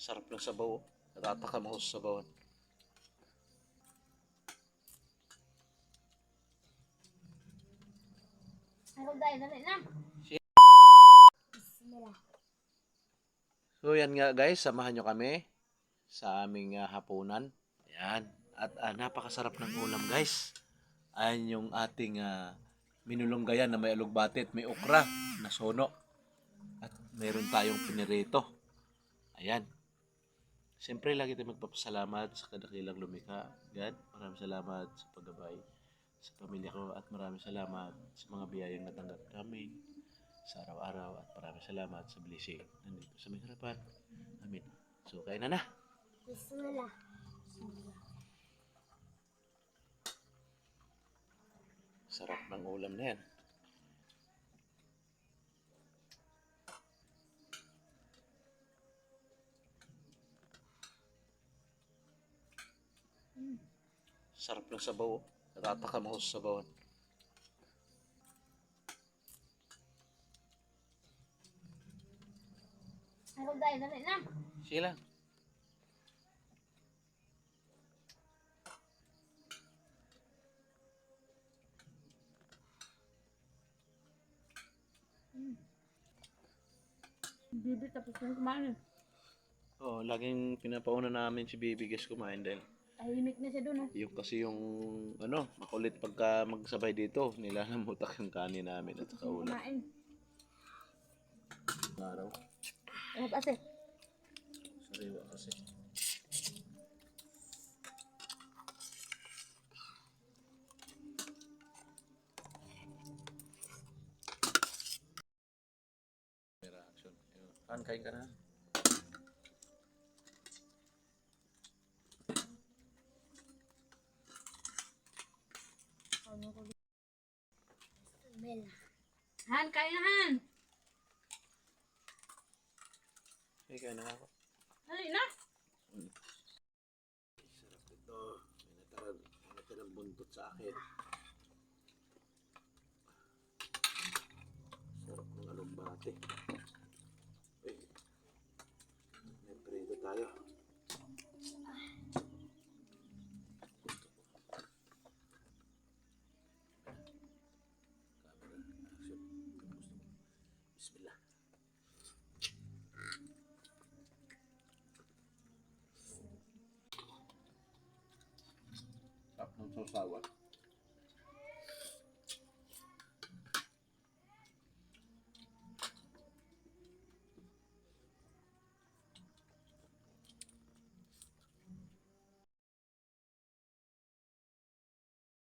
Sarap ng sabaw. Natatakam ako sa sabawan. Ako dahil dali na. Bismillah. So yan nga guys, samahan nyo kami sa aming hapunan. Ayan. At napakasarap ng ulam guys. Ayan yung ating minulunggayan na may alugbati at may okra na sono. At meron tayong pinirito. Ayan. Siyempre lagi tayo magpapasalamat sa kadakilang lumikha. God, maraming salamat sa paggabay sa pamilya ko at maraming salamat sa mga biyayang natanggap namin sa araw-araw at maraming salamat sa blessing nandito sa may harapan. Amin. So, kain na. Bismillah. Sarap ng ulam na yan. Sarap ng sabaw. Natatakam ako sa sabawan. Ako dahil dali na. Sige lang. Bibi tapos na kumain. Oh, laging pinapauna namin si Baby Guest kumain dahil Tahimik na siya doon. yung kasi yung makulit pagka magsabay dito, nilalamutak yung kanin namin at saka ulam. Kumain. Araw. Ano kasi? Sariwa kasi. May reaction. Kain ka na. Bismillah. Han, kain na Han. Hey, kain na ako. Dali na. Sarap ito. May natirang buntot sa akin. Sarap ng alugbate. Uy, may prito tayo. Bismillah. Sarap ng sausawan.